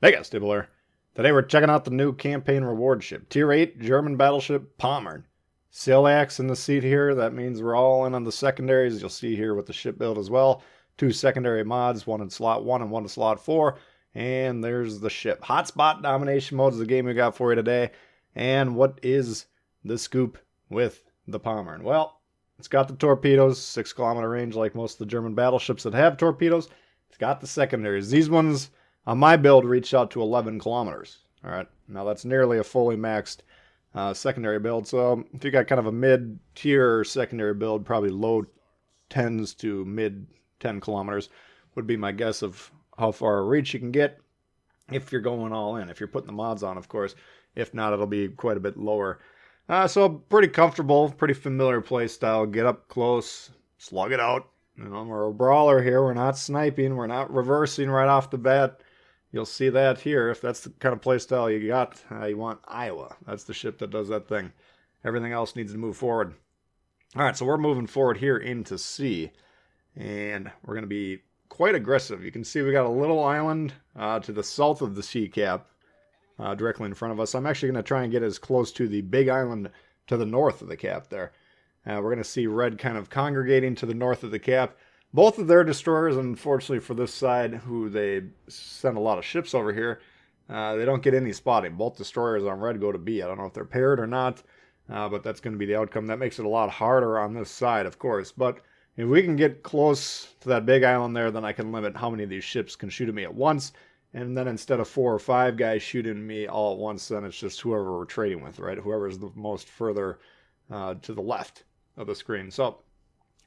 Hey guys, Tbull here. Today we're checking out the new campaign reward ship. Tier 8 German battleship Pommern. Sail-axe in the seat here. That means we're all in on the secondaries. You'll see here with the ship build as well. 2 secondary mods, one in slot 1 and one in slot 4. And there's the ship. Hotspot domination mode is the game we got for you today. And what is the scoop with the Pommern? Well, it's got the torpedoes, 6-kilometer range like most of the German battleships that have torpedoes. It's got the secondaries. These ones on my build reached out to 11 kilometers. All right, now that's nearly a fully maxed secondary build. So if you got kind of a mid-tier secondary build, probably low 10s to mid 10 kilometers would be my guess of how far a reach you can get if you're going all in. If you're putting the mods on, of course. If not, it'll be quite a bit lower. So pretty comfortable, pretty familiar play style. Get up close, slug it out. You know, we're a brawler here. We're not sniping. We're not reversing right off the bat. You'll see that here. If that's the kind of playstyle you got, you want Iowa. That's the ship that does that thing. Everything else needs to move forward. All right, so we're moving forward here into sea, and we're going to be quite aggressive. You can see we got a little island to the south of the sea cap directly in front of us. I'm actually going to try and get as close to the big island to the north of the cap there. We're going to see red kind of congregating to the north of the cap. Both of their destroyers, unfortunately for this side, who they send a lot of ships over here, they don't get any spotting. Both destroyers on red go to B. I don't know if they're paired or not, but that's going to be the outcome. That makes it a lot harder on this side, of course. But if we can get close to that big island there, then I can limit how many of these ships can shoot at me at once. And then instead of 4 or 5 guys shooting me all at once, then it's just whoever we're trading with, right? Whoever's the most further to the left of the screen. So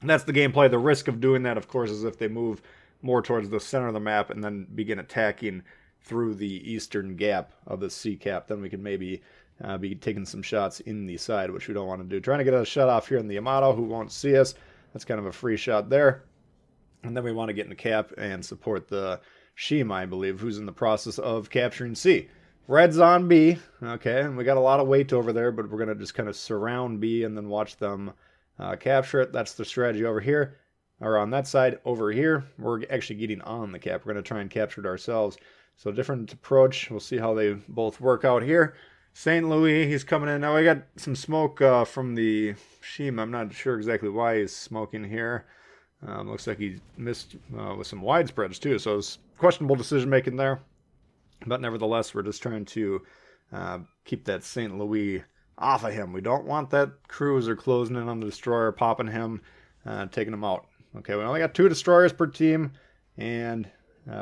that's the gameplay. The risk of doing that, of course, is if they move more towards the center of the map and then begin attacking through the eastern gap of the sea cap. Then we can maybe be taking some shots in the side, which we don't want to do. Trying to get a shot off here in the Yamato, who won't see us. That's kind of a free shot there. And then we want to get in the cap and support the Shima, I believe, who's in the process of capturing C. Red's on B. Okay, and we got a lot of weight over there, but we're going to just kind of surround B and then watch them capture it. That's the strategy over here, or on that side. Over here, we're actually getting on the cap. We're going to try and capture it ourselves. So different approach. We'll see how they both work out here. St. Louis, he's coming in. Now we got some smoke from the Shima. I'm not sure exactly why he's smoking here. Looks like he missed with some widespreads too. So it's questionable decision making there. But nevertheless, we're just trying to keep that St. Louis off of him. We don't want that cruiser closing in on the destroyer, popping him, taking him out. Okay, we only got 2 destroyers per team, and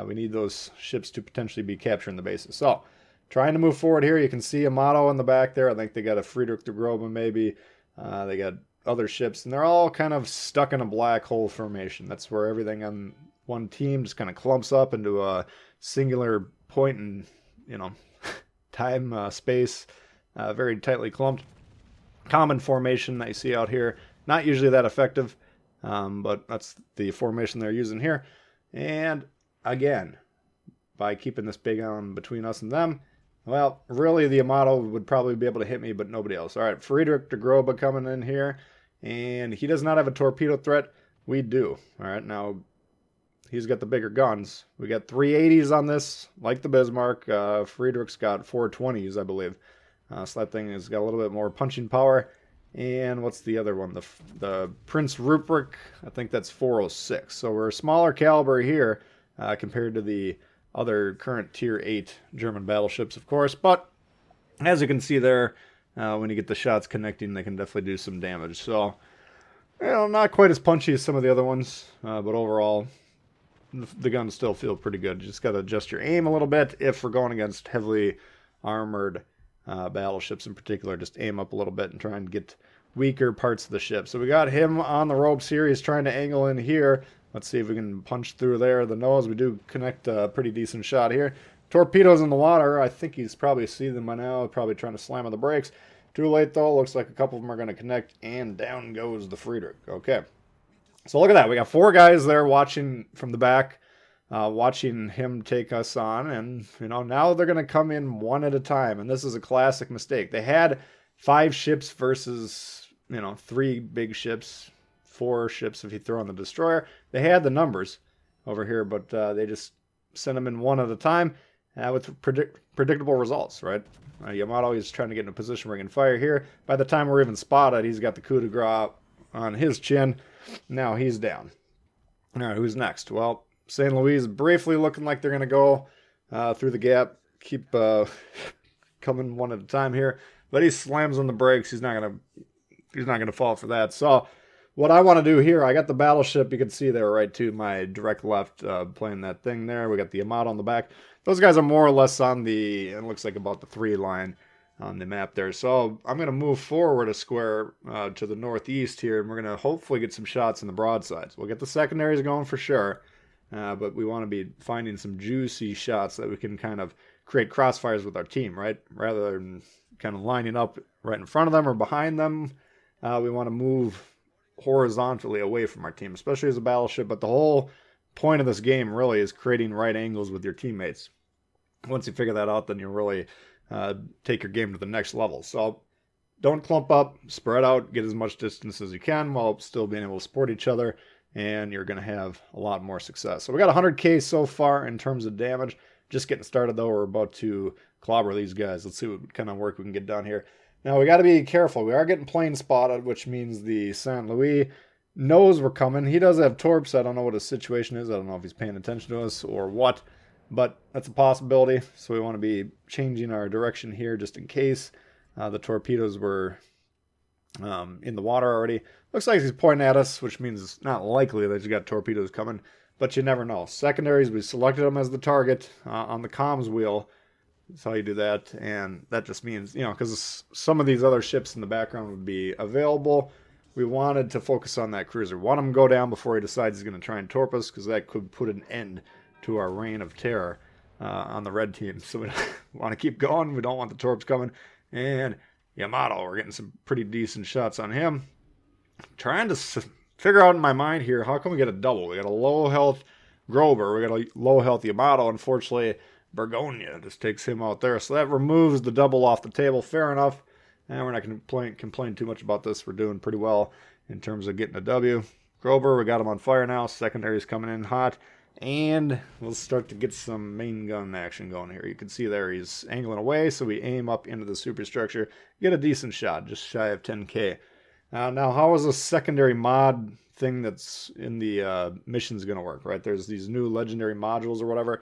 we need those ships to potentially be capturing the bases. So, trying to move forward here. You can see a motto in the back there. I think they got a Friedrich de Grobe maybe. They got other ships, and they're all kind of stuck in a black hole formation. That's where everything on one team just kind of clumps up into a singular point in, time, space. Very tightly clumped. Common formation that you see out here. Not usually that effective, but that's the formation they're using here. And again, by keeping this big island between us and them, well, really the Yamato would probably be able to hit me, but nobody else. All right, Friedrich de Grobe coming in here, and he does not have a torpedo threat. We do. All right, now he's got the bigger guns. We got 380s on this, like the Bismarck. Friedrich's got 420s, I believe. So that thing has got a little bit more punching power. And what's the other one? The Prince Rupert, I think that's 406. So we're a smaller caliber here compared to the other current Tier 8 German battleships, of course. But as you can see there, when you get the shots connecting, they can definitely do some damage. So, not quite as punchy as some of the other ones, but overall, the guns still feel pretty good. You just got to adjust your aim a little bit if we're going against heavily armored battleships in particular. Just aim up a little bit and try and get weaker parts of the ship. So we got him on the ropes here. He's trying to angle in here. Let's see if we can punch through there. The nose, we do connect a pretty decent shot here. Torpedoes in the water. I think he's probably seen them by now. Probably trying to slam on the brakes. Too late though. Looks like a couple of them are going to connect, and down goes the Friedrich. Okay. So look at that. We got 4 guys there watching from the back. Watching him take us on, and now they're going to come in one at a time, and this is a classic mistake. They had 5 ships versus 3 big ships, 4 ships if you throw in the destroyer. They had the numbers over here, but they just sent them in one at a time. with predictable results, right? Yamato is trying to get in a position where he can fire here. By the time we're even spotted, he's got the coup de grace on his chin. Now he's down. All right, who's next? Well, St. Louis briefly looking like they're going to go through the gap. Keep coming one at a time here. But he slams on the brakes. He's not gonna fall for that. So what I want to do here, I got the battleship. You can see there right to my direct left playing that thing there. We got the Yamato on the back. Those guys are more or less on the, it looks like about the 3 line on the map there. So I'm going to move forward a square to the northeast here, and we're going to hopefully get some shots in the broadsides. We'll get the secondaries going for sure, but we want to be finding some juicy shots that we can kind of create crossfires with our team, right? Rather than kind of lining up right in front of them or behind them, we want to move horizontally away from our team, especially as a battleship. But the whole point of this game really is creating right angles with your teammates. Once you figure that out, then you'll really take your game to the next level. So don't clump up, spread out, get as much distance as you can while still being able to support each other, and you're going to have a lot more success. So we got 100k so far in terms of damage. Just getting started though. We're about to clobber these guys. Let's see what kind of work we can get done here. Now we got to be careful. We are getting plane spotted, which means the St. Louis knows we're coming. He does have torps. I don't know what his situation is. I don't know if he's paying attention to us or what, but that's a possibility. So we want to be changing our direction here just in case. The torpedoes were in the water already. Looks like he's pointing at us, which means it's not likely that he's got torpedoes coming, but you never know. Secondaries, we selected them as the target on the comms wheel. That's how you do that, and that just means, because some of these other ships in the background would be available, we wanted to focus on that cruiser. Want him to go down before he decides he's going to try and torp us, because that could put an end to our reign of terror on the red team. So we want to keep going. We don't want the torps coming. And Yamato, we're getting some pretty decent shots on him. Trying to figure out in my mind here, how can we get a double? We got a low health Grover, we got a low health Yamato. Unfortunately, Bergonia just takes him out there. So that removes the double off the table. Fair enough. And we're not going to complain too much about this. We're doing pretty well in terms of getting a W. Grover, we got him on fire now. Secondary's coming in hot. And we'll start to get some main gun action going here. You can see there he's angling away. So we aim up into the superstructure. Get a decent shot, just shy of 10k. Now, how is a secondary mod thing that's in the missions going to work, right? There's these new legendary modules or whatever.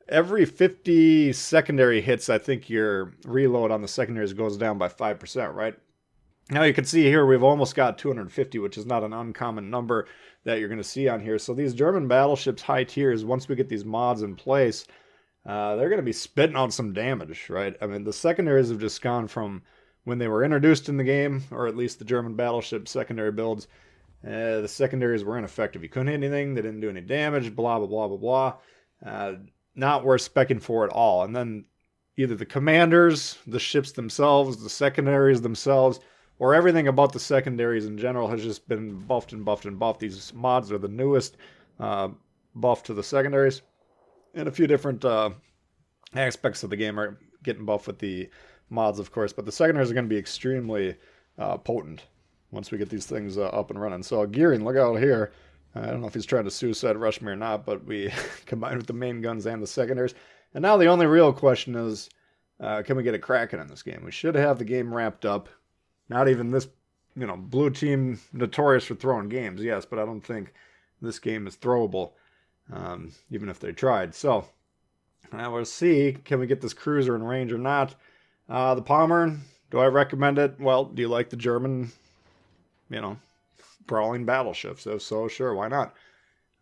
Every 50 secondary hits, I think your reload on the secondaries goes down by 5%, right? Now you can see here we've almost got 250, which is not an uncommon number that you're going to see on here. So these German battleships, high tiers, once we get these mods in place, they're going to be spitting out some damage, right? I mean, the secondaries have just gone from when they were introduced in the game, or at least the German battleship secondary builds, the secondaries were ineffective. You couldn't hit anything, they didn't do any damage, blah, blah, blah, blah, blah. Not worth specking for at all. And then either the commanders, the ships themselves, the secondaries themselves, or everything about the secondaries in general has just been buffed and buffed and buffed. These mods are the newest buff to the secondaries. And a few different aspects of the game are getting buffed with the mods, of course. But the secondaries are going to be extremely potent once we get these things up and running. So gearing, look out here. I don't know if he's trying to suicide rush me or not, but we combined with the main guns and the secondaries. And now the only real question is, can we get a Kraken in this game? We should have the game wrapped up. Not even this, blue team notorious for throwing games, yes, but I don't think this game is throwable, even if they tried. So, we'll see, can we get this cruiser in range or not? The Pommern, do I recommend it? Well, do you like the German, brawling battleships? If so, sure, why not?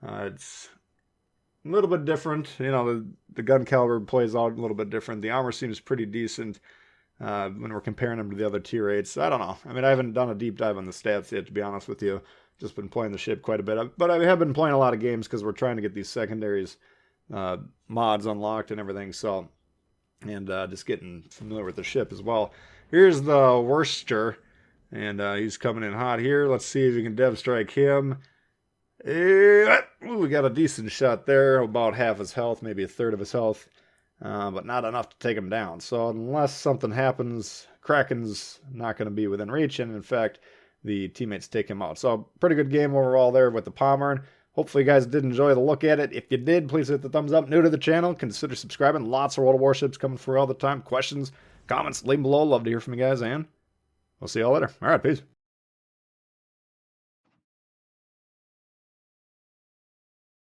It's a little bit different. The gun caliber plays out a little bit different. The armor seems pretty decent when we're comparing them to the other tier 8s. I don't know. I mean, I haven't done a deep dive on the stats yet, to be honest with you. Just been playing the ship quite a bit. But I have been playing a lot of games because we're trying to get these secondaries mods unlocked and everything. So, and just getting familiar with the ship as well. Here's the Worcester. And he's coming in hot here. Let's see if we can dev strike him. We got a decent shot there. About half his health, maybe a third of his health. But not enough to take him down. So unless something happens, Kraken's not going to be within reach. And in fact, the teammates take him out. So pretty good game overall there with the Pommern. Hopefully you guys did enjoy the look at it. If you did, please hit the thumbs up. New to the channel, consider subscribing. Lots of World of Warships coming for you all the time. Questions, comments, leave them below. Love to hear from you guys, and we'll see y'all later. All right, peace.